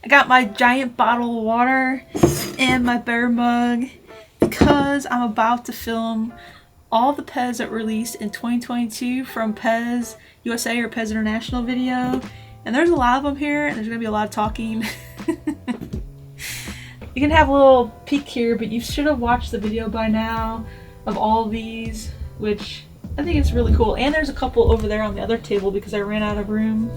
I got my giant bottle of water and my bear mug because I'm about to film all the PEZ that were released in 2022 from PEZ USA or PEZ International video. And there's a lot of them here, and there's going to be a lot of talking. You can have a little peek here, but you should have watched the video by now of all these, which I think is really cool. And there's a couple over there on the other table because I ran out of room.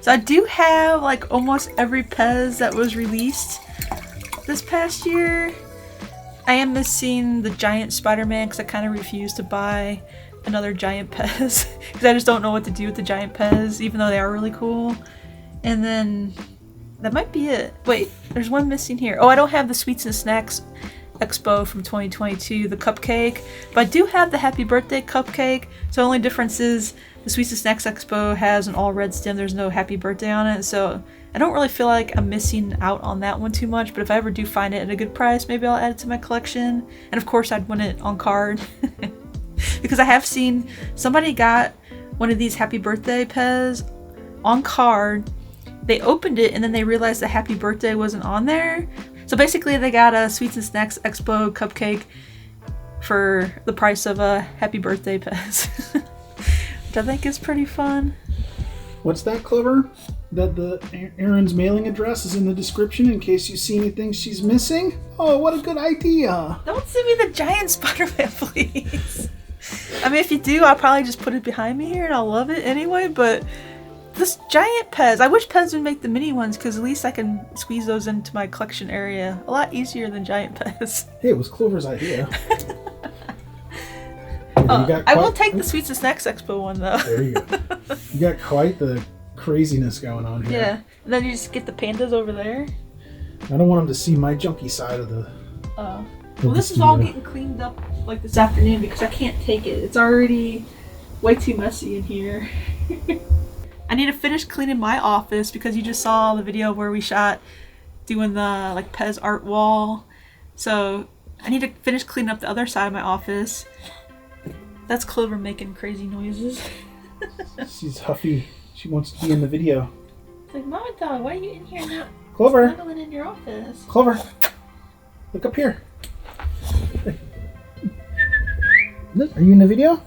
So I do have like almost every PEZ that was released this past year. I am missing the giant Spider-Man because I kind of refuse to buy another giant PEZ because I just don't know what to do with the giant PEZ, even though they are really cool. And then that might be it. Wait, there's one missing here. Oh, I don't have the Sweets and Snacks Expo from 2022, the cupcake, but I do have the Happy Birthday cupcake. So the only difference is the Sweets and Snacks Expo has an all red stem. There's no Happy Birthday on it, so I don't really feel like I'm missing out on that one too much. But if I ever do find it at a good price, maybe I'll add it to my collection. And of course, I'd win it on card because I have seen somebody got one of these Happy Birthday PEZ on card. They opened it and then they realized the Happy Birthday wasn't on there. So basically, they got a Sweets and Snacks Expo cupcake for the price of a Happy Birthday PEZ. Which I think is pretty fun. What's that, Clover? That the Erin's mailing address is in the description in case you see anything she's missing? Oh, what a good idea! Don't send me the giant Spider-Man, please. I mean, if you do, I'll probably just put it behind me here and I'll love it anyway, but this giant PEZ, I wish PEZ would make the mini ones because at least I can squeeze those into my collection area a lot easier than giant PEZ. Hey, it was Clover's idea. I will take the Sweets and Snacks Expo one though. There you go. You got quite the craziness going on here. Yeah, and then you just get the pandas over there. I don't want them to see my junky side of the... Well, this is all getting cleaned up like this afternoon because I can't take it. It's already way too messy in here. I need to finish cleaning my office because you just saw the video where we shot doing the like PEZ art wall. So I need to finish cleaning up the other side of my office. That's Clover making crazy noises. She's huffy. She wants to be in the video. It's like, Mama Dog, why are you in here now? Clover! Snuggling in your office. Clover! Look up here. Are you in the video?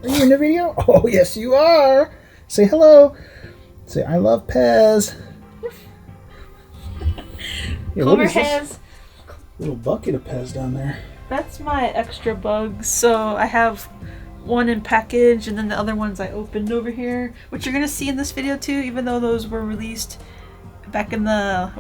Are you in the video? Oh, yes you are! Say hello. Say, I love PEZ. Yeah, Clover has a little bucket of PEZ down there. That's my extra bugs. So I have one in package and then the other ones I opened over here, which you're going to see in this video too, even though those were released back in the,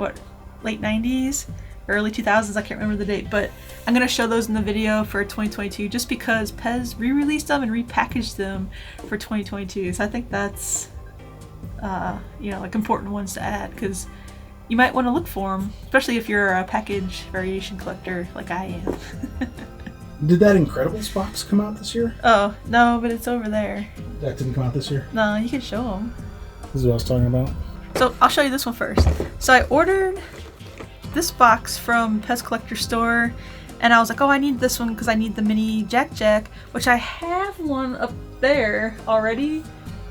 late 90s, early 2000s, I can't remember the date, but I'm going to show those in the video for 2022 just because PEZ re-released them and repackaged them for 2022. So I think that's, like important ones to add because you might want to look for them, especially if you're a package variation collector like I am. Did that Incredibles box come out this year? Oh, no, but it's over there. That didn't come out this year? No, you can show them. This is what I was talking about. So I'll show you this one first. So I ordered this box from PEZ Collector Store and I was like, oh, I need this one because I need the mini Jack, which I have one up there already.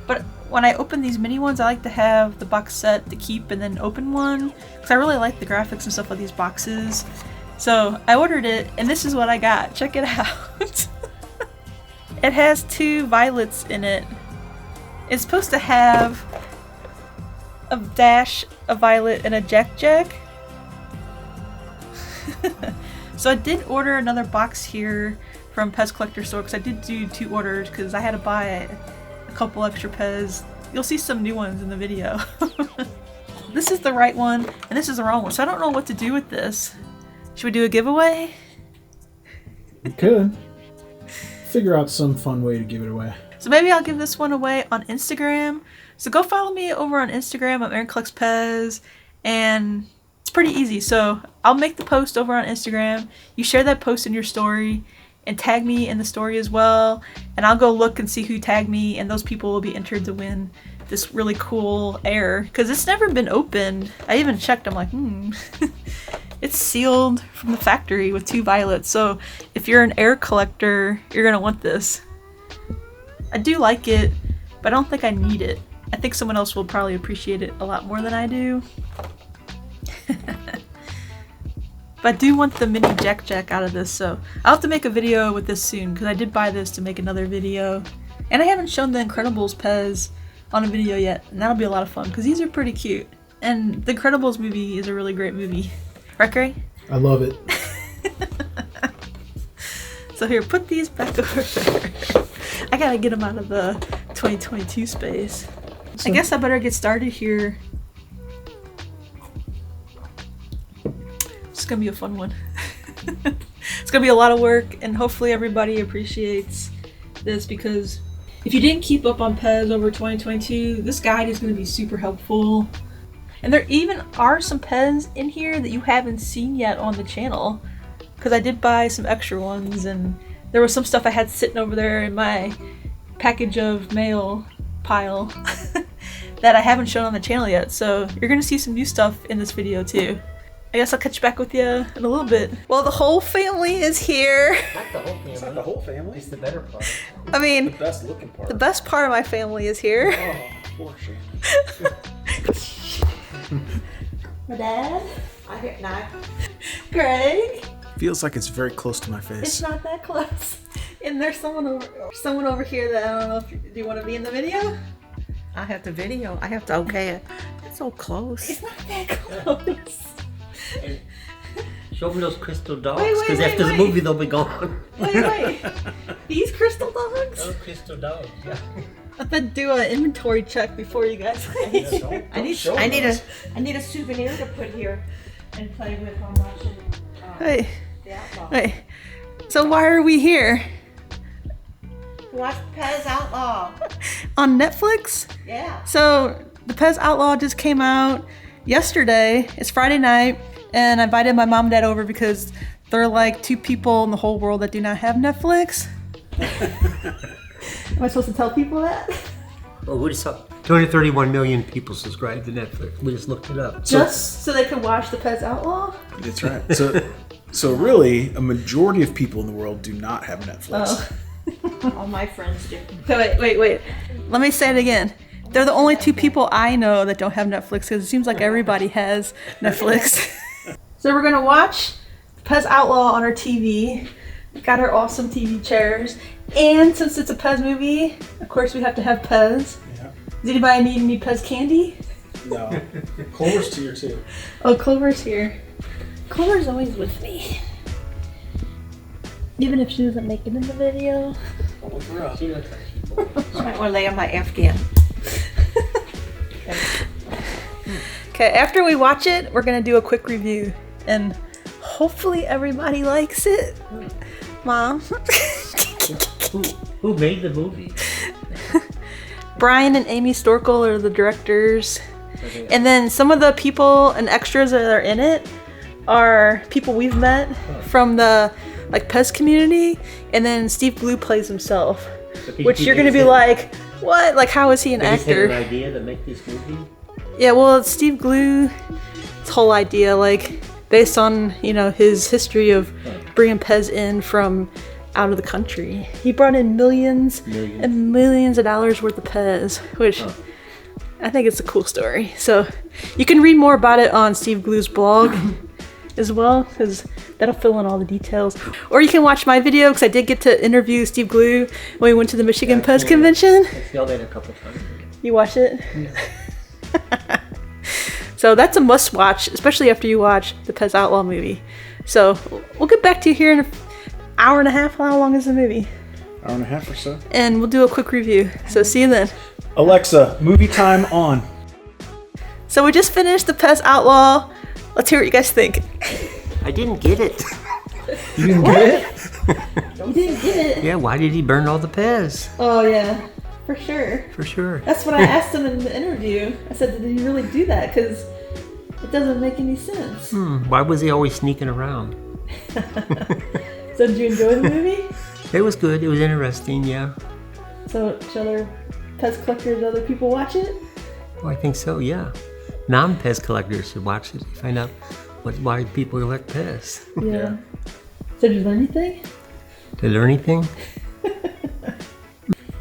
But when I open these mini ones, I like to have the box set to keep and then open one because I really like the graphics and stuff of these boxes. So I ordered it and this is what I got. Check it out. It has 2 violets in it. It's supposed to have a dash, a violet, and a Jack. So I did order another box here from PEZ Collector Store because I did do 2 orders because I had to buy a couple extra PEZ. You'll see some new ones in the video. This is the right one and this is the wrong one, so I don't know what to do with this. Should we do a giveaway? We could. Figure out some fun way to give it away. So maybe I'll give this one away on Instagram. So go follow me over on Instagram. I'm Erin Collects PEZ and it's pretty easy. So I'll make the post over on Instagram. You share that post in your story and tag me in the story as well. And I'll go look and see who tagged me and those people will be entered to win this really cool air because it's never been opened. I even checked. I'm like, It's sealed from the factory with 2 violets, so if you're an air collector, you're gonna want this. I do like it. but I don't think I need it. I think someone else will probably appreciate it a lot more than I do. But I do want the mini Jack out of this, so I'll have to make a video with this soon, because I did buy this to make another video. And I haven't shown the Incredibles PEZ on a video yet, and that'll be a lot of fun, because these are pretty cute. And the Incredibles movie is a really great movie. Right, Gray? I love it. So here, put these back over there. I gotta get them out of the 2022 space. I guess I better get started here. It's gonna be a fun one. It's gonna be a lot of work, and hopefully everybody appreciates this, because if you didn't keep up on PEZ over 2022, this guide is gonna be super helpful. And there even are some PEZ in here that you haven't seen yet on the channel, because I did buy some extra ones, and there was some stuff I had sitting over there in my package of mail pile that I haven't shown on the channel yet, so you're gonna see some new stuff in this video too. I guess I'll catch back with you in a little bit. Well, the whole family is here. Not the whole family. It's not the whole family. It's the better part. I mean, The best looking part. the best part of my family is here. Oh, poor shit. My dad, I hear not. Greg. Feels like it's very close to my It's face. not that close. And there's someone over here that I don't know if do you want to be in the video? I have the video. I have to okay it. It's so close. It's not that close. And show me those crystal dogs, Wait, because wait, after wait. the movie they'll be gone. Wait. These crystal dogs? Those crystal dogs, yeah. I have to do an inventory check before you guys leave. I need a souvenir to put here and play with while watching Hey, The Outlaw. wait. So why are we here? Watch PEZ Outlaw. On Netflix? Yeah. So the PEZ Outlaw just came out yesterday. It's Friday night, and I invited my mom and dad over because they're like 2 people in the whole world that do not have Netflix. Am I supposed to tell people that? Well, we just saw 231 million people subscribe to Netflix. We just looked it up. Just so they could watch the PEZ Outlaw? That's right. So really, a majority of people in the world do not have Netflix. Oh. All my friends do. So wait. Let me say it again. They're the only 2 people I know that don't have Netflix, because it seems like everybody has Netflix. So we're gonna watch PEZ Outlaw on our TV. We got our awesome TV chairs. And since it's a PEZ movie, of course we have to have PEZ. Yeah. Does anybody need any PEZ candy? No. Clover's here too. Oh, Clover's here. Clover's always with me. Even if she doesn't make it in the video. She looks like she I might want to lay on my Afghan. Okay, after we watch it, we're gonna do a quick review. And hopefully everybody likes it. Mom. Who made the movie? Brian and Amy Storkel are the directors. And then some of the people and extras that are in it are people we've met from the PEZ community. And then Steve Glew plays himself, which you're gonna be like, what? Like, how is he an Did he actor? have an idea to make this movie? Yeah, well, it's Steve Glew's whole idea, based on, his history of bringing PEZ in from out of the country. He brought in millions and millions of dollars worth of PEZ, which I think it's a cool story. So you can read more about it on Steve Glew's blog as well, because that'll fill in all the details. Or you can watch my video, because I did get to interview Steve Glew when we went to the Michigan PEZ convention. I saw that a couple times. You watch it? So that's a must watch, especially after you watch the PEZ Outlaw movie. So we'll get back to you here in an hour and a half. How long is the movie? Hour and a half or so. And we'll do a quick review. So see you then. Alexa, movie time on. So we just finished the PEZ Outlaw. Let's hear what you guys think. I didn't get it. You didn't get it? You didn't get it. Yeah, why did he burn all the PEZ? Oh yeah, for sure. For sure. That's what I asked him in the interview. I said, did he really do that? Because it doesn't make any sense. Why was he always sneaking around? So did you enjoy the movie? It was good. It was interesting, yeah. So should other PEZ collectors, other people watch it? Well, I think so, yeah. Non-PEZ collectors should watch it to find out why people collect PEZ. Yeah. So did you learn anything? Did you learn anything?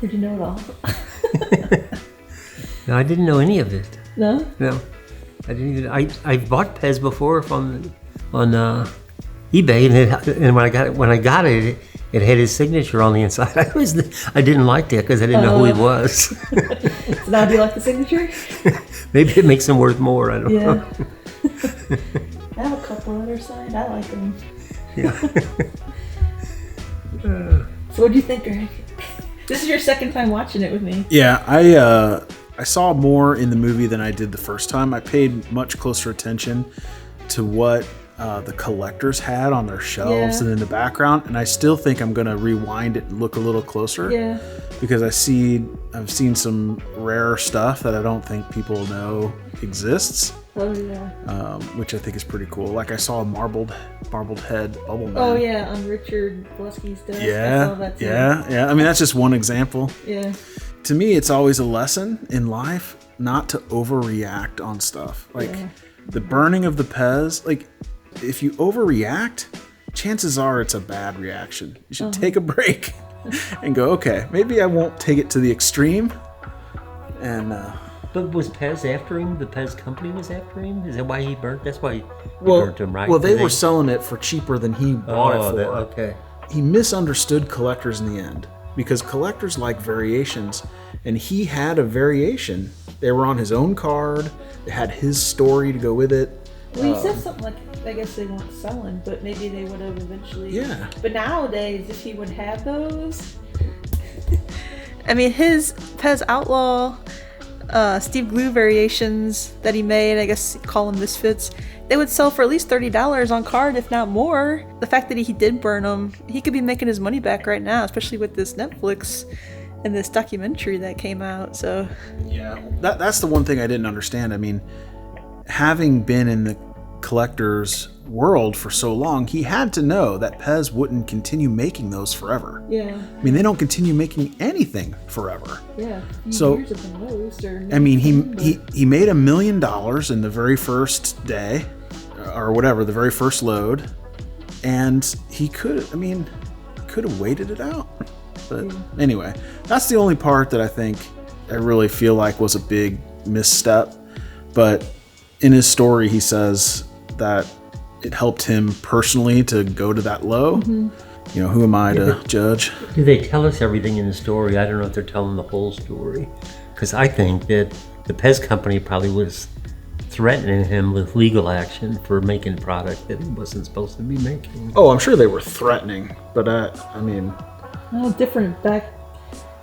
Did you know it all? No, I didn't know any of it. No? No, I didn't even. I bought PEZ before on eBay, and when I got it, it had his signature on the inside. I didn't like that because I didn't know who he was. So now do you like the signature? Maybe it makes him worth more. I don't know. I have a couple other signed. I like them. Yeah. So what do you think, Greg? This is your second time watching it with me. Yeah, I saw more in the movie than I did the first time. I paid much closer attention to what the collectors had on their shelves and in the background, and I still think I'm gonna rewind it and look a little closer. Yeah. Because I've seen some rare stuff that I don't think people know exists. Oh yeah. Which I think is pretty cool. Like I saw a marbled head bubble man. Oh yeah, on Richard Blusky's desk. Yeah. I saw that too. Yeah. I mean, that's just one example. Yeah. To me, it's always a lesson in life not to overreact on stuff. Like the burning of the PEZ, like if you overreact, chances are it's a bad reaction. You should take a break and go, okay, maybe I won't take it to the extreme. And But was PEZ after him? The PEZ company was after him? Is that why he burnt? That's why he burnt him, right? Well, they were selling it for cheaper than he bought it for. Okay. He misunderstood collectors in the end because collectors like variations, and he had a variation. They were on his own card. It had his story to go with it. Well, he said something like, I guess they weren't selling, but maybe they would have eventually. Yeah. But nowadays, if he would have those, I mean, his PEZ Outlaw, Steve Glew variations that he made, I guess call them Misfits, they would sell for at least $30 on card, if not more. The fact that he did burn them, he could be making his money back right now, especially with this Netflix and this documentary that came out. So yeah, that's the one thing I didn't understand. I mean, having been in the collector's world for so long, he had to know that PEZ wouldn't continue making those forever. yeah, I mean, they don't continue making anything forever. yeah. So, years at the most, or I mean, he made $1 million in the very first day, or whatever, the very first load, and he could have waited it out. But anyway, that's the only part that I really feel like was a big misstep. But in his story, he says that it helped him personally to go to that low. You know, who am I to judge? Do they tell us everything in the story? I don't know if they're telling the whole story. Because I think that the PEZ company probably was threatening him with legal action for making a product that he wasn't supposed to be making. Oh, I'm sure they were threatening, but I mean... Well, different back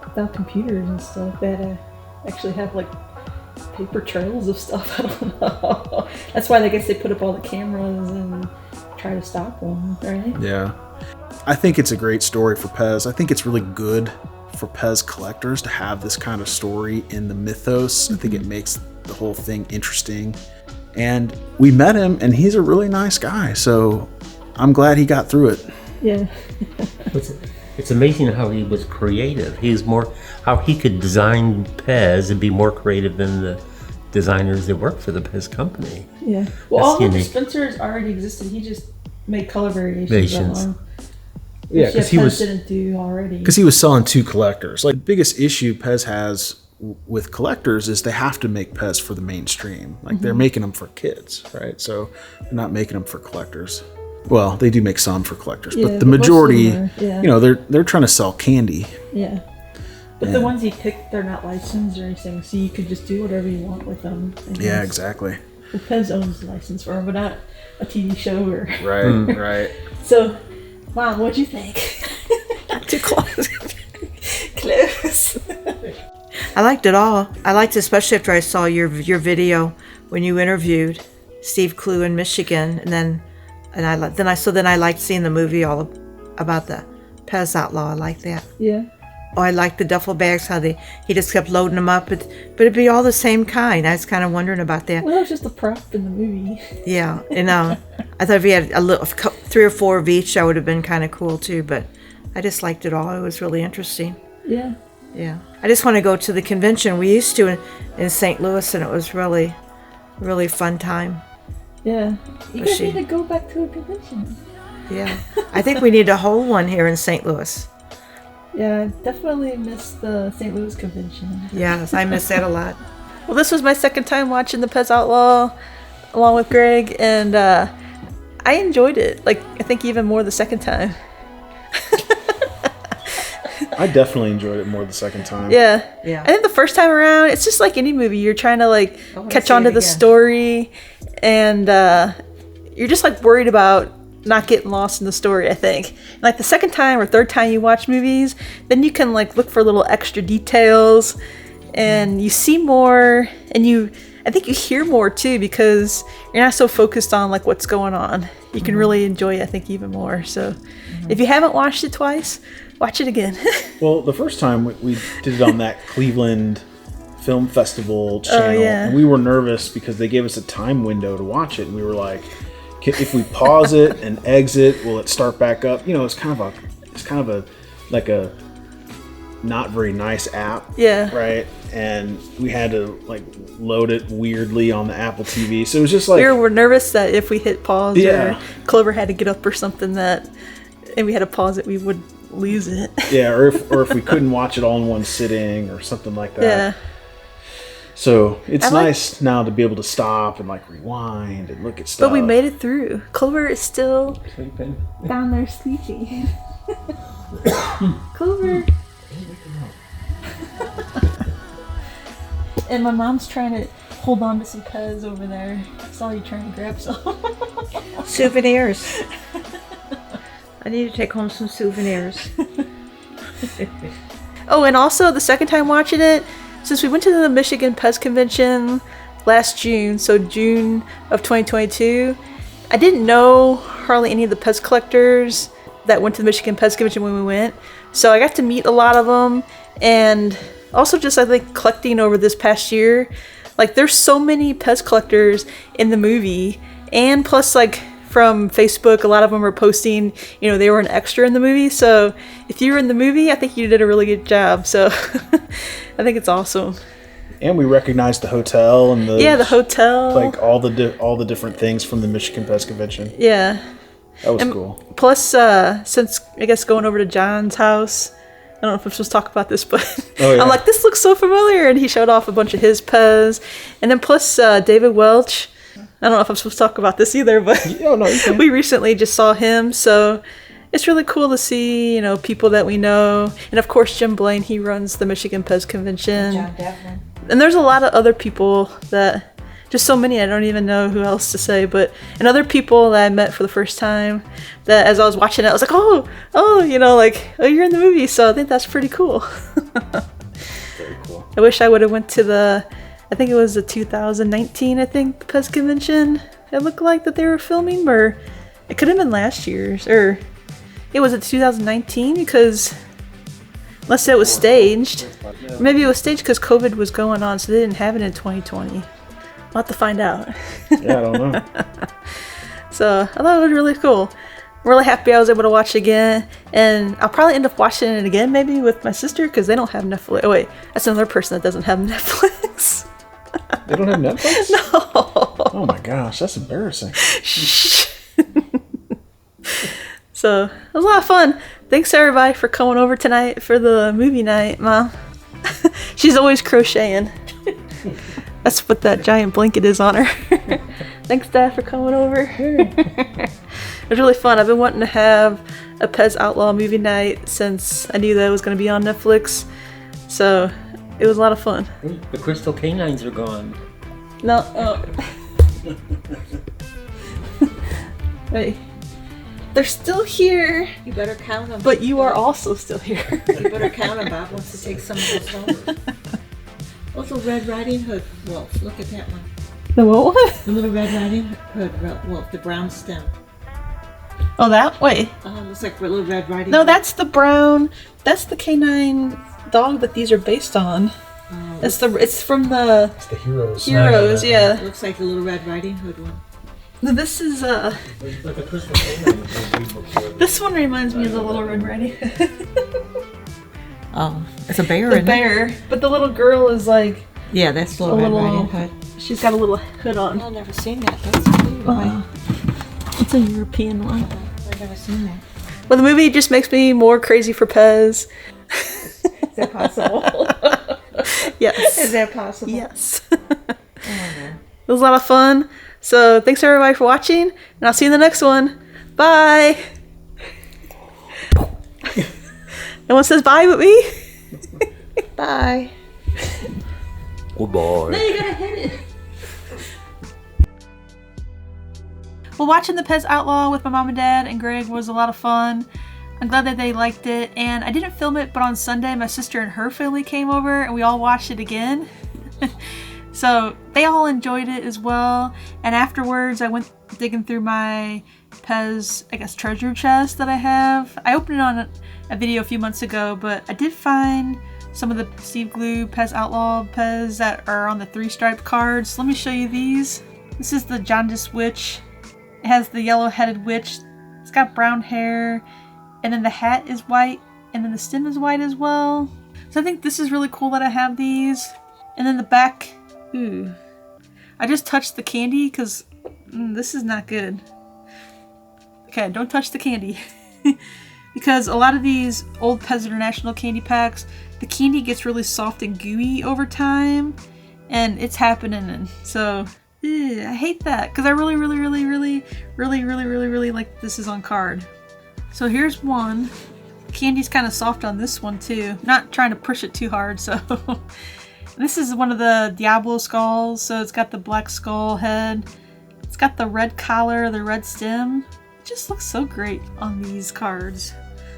without computers and stuff that actually have like paper trails of stuff. I don't know. That's why I guess they put up all the cameras and try to stop them, right? Yeah. I think it's a great story for PEZ. I think it's really good for PEZ collectors to have this kind of story in the mythos. I think it makes the whole thing interesting. And we met him, and he's a really nice guy, so I'm glad he got through it. Yeah. It's amazing how he was creative. How he could design PEZ and be more creative than the designers that work for the PEZ company. Yeah. Well, all the unique. dispensers already existed. He just made color variations. Yeah, because he didn't do already. Because he was selling to collectors. Like, the biggest issue PEZ has with collectors is they have to make PEZ for the mainstream. Like, they're making them for kids, right? So they're not making them for collectors. Well, they do make some for collectors, but the majority, you know, they're trying to sell candy. Yeah. But the ones he picked, they're not licensed or anything, so you could just do whatever you want with them. Yeah, exactly. Well, PEZ owns the license for them, but not a TV show or... Right, right. So, Mom, what'd you think? Too close. Close. I liked it all. I liked it especially after I saw your video when you interviewed Steve Glew in Michigan, and then I liked seeing the movie all about the PEZ Outlaw. I like that. Yeah. Oh, I liked the duffel bags, how he just kept loading them up, but it'd be all the same kind. I was kind of wondering about that. Well, it was just a prop in the movie. Yeah, and I thought if he had a 3 or 4 of each, that would have been kind of cool too. But I just liked it all. It was really interesting. Yeah. Yeah. I just want to go to the convention we used to in St. Louis, and it was really, really fun time. Yeah. You guys need to go back to a convention. Yeah. I think we need to hold one here in St. Louis. Yeah, I definitely missed the St. Louis convention. Yes, I miss that a lot. Well, this was my second time watching the PEZ Outlaw along with Greg, and I enjoyed it. Like, I think even more the second time. I definitely enjoyed it more the second time. Yeah. Yeah. I think the first time around, it's just like any movie. You're trying to like wanna catch see on to it the again. story, and you're just like worried about not getting lost in the story, I think. Like the second time or third time you watch movies, then you can like look for little extra details, and you see more, and I think you hear more too, because you're not so focused on like what's going on. You can really enjoy it, I think, even more. So if you haven't watched it twice, watch it again. Well, the first time we did it on that Cleveland Film Festival channel, yeah. and we were nervous because they gave us a time window to watch it, and we were like, if we pause it and exit, will it start back up? You know, it's kind of a like a not very nice app. Yeah. Right. And we had to like load it weirdly on the Apple TV. So it was just like We were nervous that if we hit pause Yeah. or Clover had to get up or something, and we had to pause it, we would lose it. yeah, or if we couldn't watch it all in one sitting or something like that. Yeah. So it's I like- nice now to be able to stop and like rewind and look at stuff. But we made it through. Clover is still Sleeping. down there sleeping. Clover. And my mom's trying to hold on to some PEZ over there. I saw you trying to grab some. Souvenirs. I need to take home some souvenirs. Oh, and also the second time watching it, since we went to the Michigan PEZ convention last June, so June of 2022, I didn't know hardly any of the PEZ collectors that went to the Michigan PEZ convention when we went. So I got to meet a lot of them, and also just I think collecting over this past year, like there's so many PEZ collectors in the movie, and plus like from Facebook, a lot of them are posting, you know, they were an extra in the movie. So if you were in the movie, I think you did a really good job. So I think it's awesome. And we recognized the hotel and The hotel. like all the different things from the Michigan PEZ convention. Yeah. That was cool. Plus, since I guess going over to John's house, I don't know if I'm supposed to talk about this, but Oh, yeah. I'm like, this looks so familiar. And he showed off a bunch of his PEZ. And then plus David Welch. I don't know if I'm supposed to talk about this either, but Oh no, you can. we recently just saw him. So it's really cool to see, you know, people that we know. And of course, Jim Blaine, he runs the Michigan PEZ convention. John Devlin. And there's a lot of other people that, just so many, I don't even know who else to say, but, and other people that I met for the first time, that as I was watching it, I was like, oh, you know, like, oh, you're in the movie, so I think that's pretty cool. Very cool. I wish I would have went to I think it was the 2019, I think, PEZ convention. It looked like that they were filming, or it could have been last year's, or it was 2019, because unless it was staged. Maybe it was staged because COVID was going on, so they didn't have it in 2020. We'll have to find out. Yeah, I don't know. So I thought it was really cool. I'm really happy I was able to watch it again, and I'll probably end up watching it again maybe with my sister because they don't have Netflix. Oh wait, that's another person that doesn't have Netflix. They don't have Netflix? No. Oh my gosh, that's embarrassing. So it was a lot of fun. Thanks everybody for coming over tonight for the movie night, Mom. She's always crocheting. That's what that giant blanket is on her. Thanks, Dad, for coming over. It was really fun. I've been wanting to have a PEZ Outlaw movie night since I knew that it was going to be on Netflix. So it was a lot of fun. The crystal canines are gone. No. Hey. They're still here, You better count them. but you are also still here. You better count them. Bob wants to take some of those home. Also, Red Riding Hood wolf. Look at that one. The what one? The little Red Riding Hood wolf, the brown stem. Oh, that way. Looks like a little Red Riding No, Hood. that's the brown. That's the canine dog that these are based on. It's from the It's the heroes. Heroes. Yeah. Looks like the little Red Riding Hood one. No, this is Like a crystal canine was made before. this one reminds me of the Little Red Riding Hood. Oh, it's a bear, The isn't it? bear, but the little girl is like Yeah, that's the a little Red little. Riding Hood. She's got a little hood on. I've never seen that. That's cool. It's a European one. I've never seen that. Well, the movie just makes me more crazy for PEZ. Is that possible? Yes. Is that possible? Yes. It was a lot of fun. So thanks everybody for watching, and I'll see you in the next one. Bye. No one says bye but me. Bye. Goodbye. No, you gotta hit it. Well, watching the PEZ Outlaw with my mom and dad and Greg was a lot of fun. I'm glad that they liked it, and I didn't film it, but on Sunday my sister and her family came over and we all watched it again. So they all enjoyed it as well, and afterwards I went digging through my PEZ, I guess, treasure chest that I have. I opened it on a video a few months ago, but I did find some of the Steve Glew PEZ Outlaw PEZ that are on the 3-stripe cards. Let me show you these. This is the Jaundice witch. It has the yellow-headed witch. It's got brown hair, and then the hat is white, and then the stem is white as well. So I think this is really cool that I have these. And then the back, ooh. I just touched the candy because this is not good. Okay, don't touch the candy. Because a lot of these old PEZ International candy packs, the candy gets really soft and gooey over time, and it's happening. So I hate that because I really like this is on card. So here's one. Candy's kind of soft on this one too. Not trying to push it too hard, so. This is one of the Diablo skulls, so it's got the black skull head. It's got the red collar, the red stem. It just looks so great on these cards.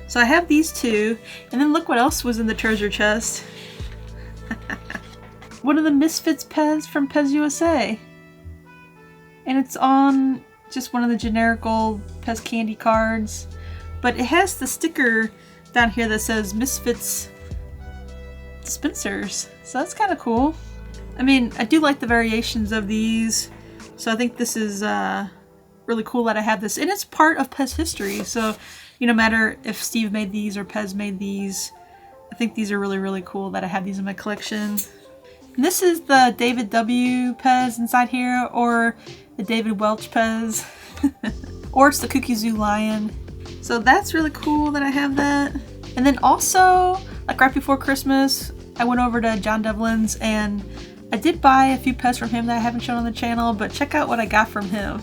So I have these two, and then look what else was in the treasure chest. One of the Misfits PEZ from PEZ USA. And it's on just one of the generic old PEZ candy cards. But it has the sticker down here that says Misfits dispensers. So that's kind of cool. I mean, I do like the variations of these. So I think this is really cool that I have this. And it's part of PEZ history. So, no matter if Steve made these or PEZ made these, I think these are really cool that I have these in my collection. And this is the David W. PEZ inside here, or the David Welch PEZ. Or it's the Cookie Zoo Lion. So that's really cool that I have that. And then also, like right before Christmas, I went over to John Devlin's and I did buy a few PEZ from him that I haven't shown on the channel, but check out what I got from him.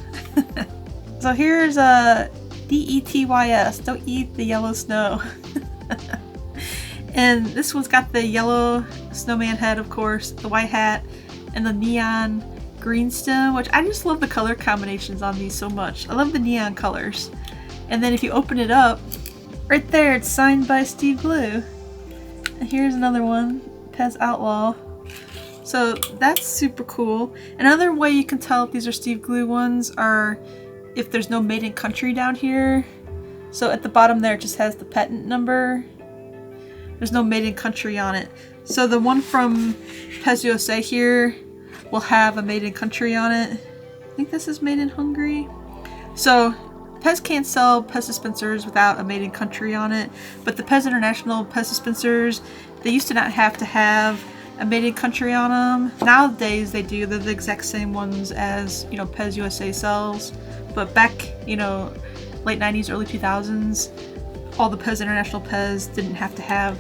So here's a D.E.T.Y.S, don't eat the yellow snow. And this one's got the yellow snowman head, of course, the white hat, and the neon green stem, which I just love the color combinations on these so much. I love the neon colors. And then if you open it up, right there, it's signed by Steve Glew. And here's another one, PEZ Outlaw. So that's super cool. Another way you can tell if these are Steve Glew ones are if there's no made in country down here. So at the bottom there, it just has the patent number. There's no made in country on it. So the one from PEZ USA here will have a made in country on it. I think this is made in Hungary. So PEZ can't sell PEZ dispensers without a made in country on it, but the PEZ International PEZ dispensers, they used to not have to have a made in country on them. Nowadays they do. They're the exact same ones as, PEZ USA sells. But back, late 90s, early 2000s, all the PEZ International PEZ didn't have to have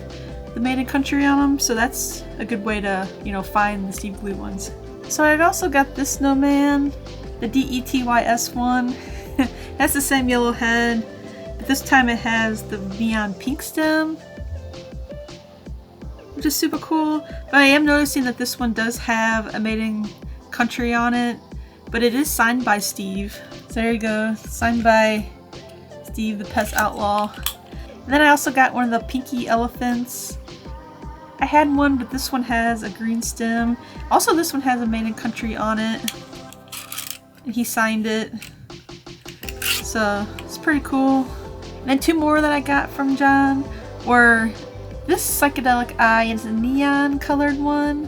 the made in country on them, so that's a good way to, find the Steve Glew ones. So I've also got this snowman, the D.E.T.Y.S one. It has the same yellow head, but this time it has the neon pink stem, which is super cool. But I am noticing that this one does have a made in country on it, but it is signed by Steve. So there you go, signed by Steve, the PEZ Outlaw. And then I also got one of the pinky elephants. I had one, but this one has a green stem. Also, this one has a made in country on it, and he signed it. So it's pretty cool. And then two more that I got from John were this Psyedellic eye is a neon colored one,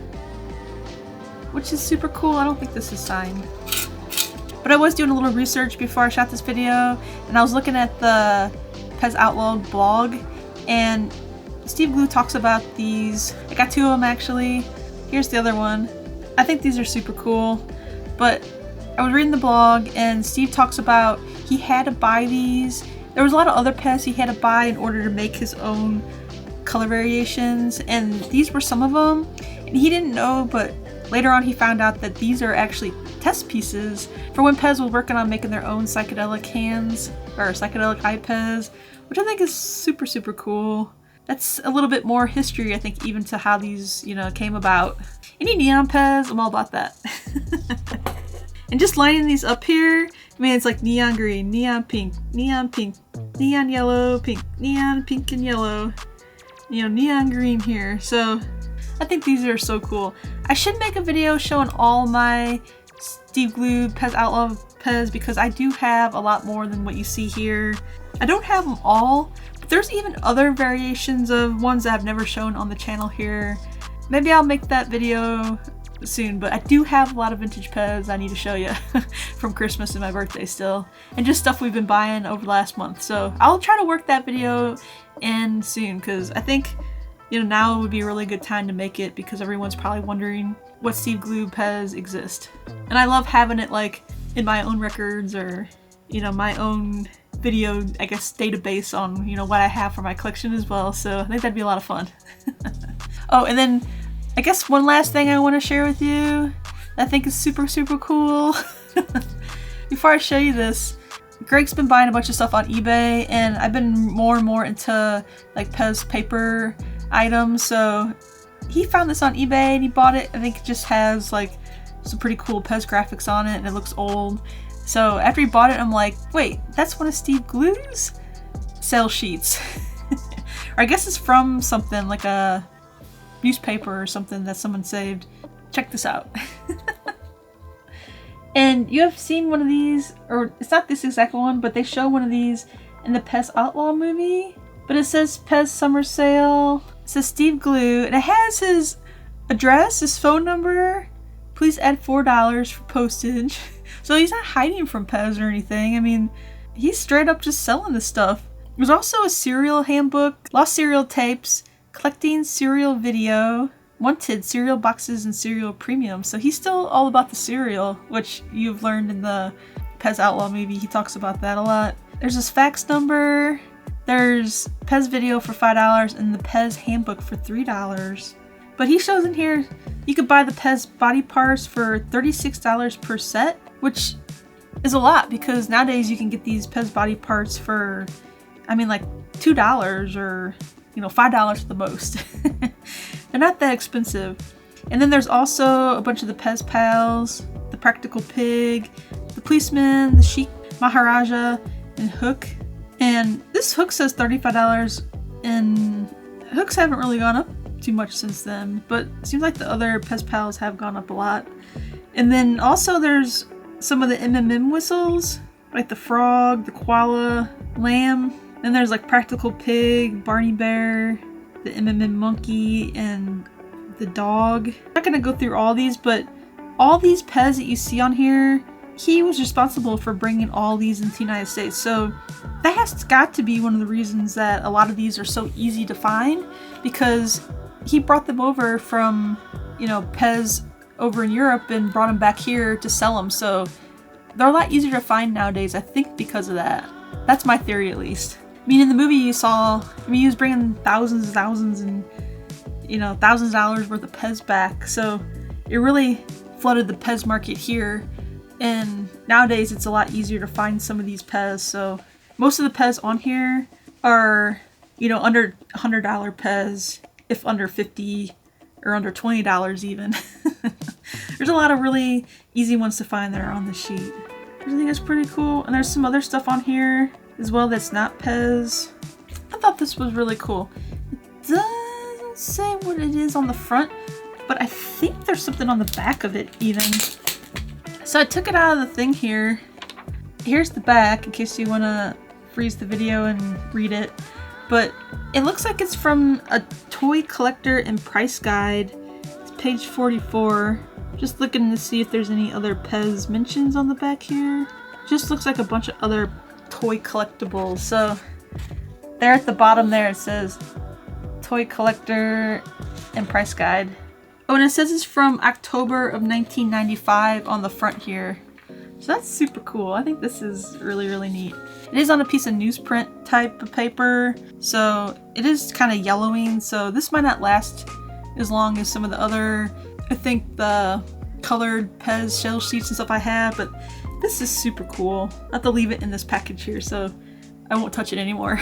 which is super cool. I don't think this is signed. But I was doing a little research before I shot this video, and I was looking at the PEZ Outlaw blog, and Steve Glew talks about these. I got two of them actually. Here's the other one. I think these are super cool, but I was reading the blog and Steve talks about he had to buy these. There was a lot of other PEZ he had to buy in order to make his own color variations, and these were some of them. And he didn't know, but later on he found out that these are actually test pieces for when PEZ was working on making their own psychedelic hands, or psychedelic eye PEZ, which I think is super, super cool. That's a little bit more history, I think, even to how these, you know, came about. Any neon PEZ, I'm all about that. And just lining these up here, I mean, it's like neon green, neon pink, neon yellow, neon pink and yellow, you know, neon green here. So I think these are so cool. I should make a video showing all my Steve Glew PEZ Outlaw PEZ, because I do have a lot more than what you see here. I don't have them all, but there's even other variations of ones that I've never shown on the channel here. Maybe I'll make that video soon, but I do have a lot of vintage PEZ I need to show you from Christmas and my birthday still, and just stuff we've been buying over the last month. So I'll try to work that video in soon, because I think, you know, now would be a really good time to make it, because everyone's probably wondering what Steve Glew PEZ exist. And I love having it like in my own records, or, you know, my own video, I guess, database on, you know, what I have for my collection as well. So I think that'd be a lot of fun. Oh, and then I guess one last thing I want to share with you that I think is super, super cool. Before I show you this, Greg's been buying a bunch of stuff on eBay, and I've been more and more into like PEZ paper items. So he found this on eBay and he bought it. I think it just has like some pretty cool PEZ graphics on it, and it looks old. So after he bought it, I'm like, wait, that's one of Steve Glew's sale sheets. Or I guess it's from something like a newspaper or something that someone saved. Check this out. And you have seen one of these, or it's not this exact one, but they show one of these in the PEZ Outlaw movie. But it says PEZ Summer Sale. It says Steve Glew, and it has his address, his phone number. Please add $4 for postage. So he's not hiding from PEZ or anything. I mean, he's straight up just selling this stuff. There's also a cereal handbook, lost cereal tapes, collecting cereal video, wanted cereal boxes, and cereal premium. So he's still all about the cereal, which you've learned in the PEZ Outlaw movie. He talks about that a lot. There's his fax number. There's PEZ video for $5 and the PEZ handbook for $3. But he shows in here you could buy the PEZ body parts for $36 per set, which is a lot, because nowadays you can get these PEZ body parts for, I mean, like $2 or, you know, $5 at the most. They're not that expensive. And then there's also a bunch of the PEZ Pals, the Practical Pig, the Policeman, the Chic Maharaja, and Hook. And this Hook says $35, and Hooks haven't really gone up too much since then, but it seems like the other PEZ Pals have gone up a lot. And then also there's some of the MMM whistles, like the Frog, the Koala, Lamb. Then there's like Practical Pig, Barney Bear, the MMM Monkey, and the Dog. I'm not gonna go through all these, but all these PEZ that you see on here, he was responsible for bringing all these into the United States. So that has got to be one of the reasons that a lot of these are so easy to find, because he brought them over from, you know, PEZ over in Europe and brought them back here to sell them. So they're a lot easier to find nowadays, I think, because of that. That's my theory, at least. I mean, in the movie you saw, I mean, he was bringing thousands and, you know, thousands of dollars worth of PEZ back. So it really flooded the PEZ market here. And nowadays it's a lot easier to find some of these PEZ. So most of the PEZ on here are, you know, under $100 PEZ, if under $50 or under $20 even. There's a lot of really easy ones to find that are on the sheet. I think that's pretty cool. And there's some other stuff on here as well that's not PEZ. I thought this was really cool. It doesn't say what it is on the front, but I think there's something on the back of it even. So I took it out of the thing here. Here's the back in case you want to freeze the video and read it. But it looks like it's from a toy collector and price guide. It's page 44. Just looking to see if there's any other PEZ mentions on the back here. Just looks like a bunch of other toy collectibles. So there at the bottom there it says toy collector and price guide. Oh, and it says it's from October of 1995 on the front here. So that's super cool. I think this is really, really neat. It is on a piece of newsprint type of paper, so it is kind of yellowing, so this might not last as long as some of the other, I think the colored PEZ shell sheets and stuff I have, but this is super cool. I have to leave it in this package here, so I won't touch it anymore.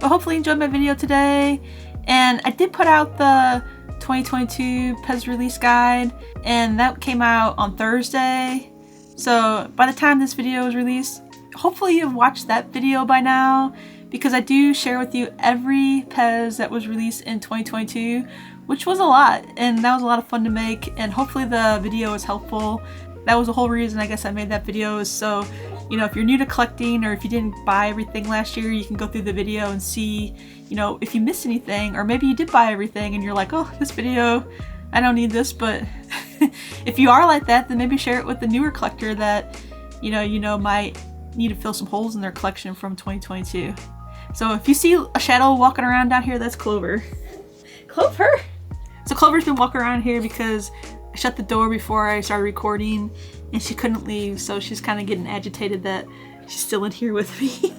But hopefully you enjoyed my video today, and I did put out the 2022 PEZ release guide, and that came out on Thursday. So by the time this video is released, hopefully you've watched that video by now, because I do share with you every PEZ that was released in 2022, which was a lot, and that was a lot of fun to make, and hopefully the video was helpful. That was the whole reason I guess I made that video, is so, you know, if you're new to collecting or if you didn't buy everything last year, you can go through the video and see, you know, if you missed anything, or maybe you did buy everything and you're like, oh, this video, I don't need this. But if you are like that, then maybe share it with the newer collector that, you know, might need to fill some holes in their collection from 2022. So if you see a shadow walking around down here, that's Clover. Clover! So Clover's been walking around here because I shut the door before I started recording and she couldn't leave, so she's kind of getting agitated that she's still in here with me.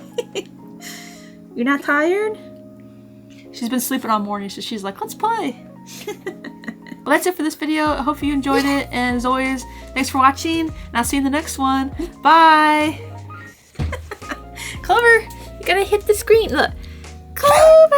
You're not tired? She's been sleeping all morning, so she's like, let's play. Well, that's it for this video. I hope you enjoyed it, and as always, thanks for watching, and I'll see you in the next one. Bye! Clover, you gotta hit the screen. Look. Clover!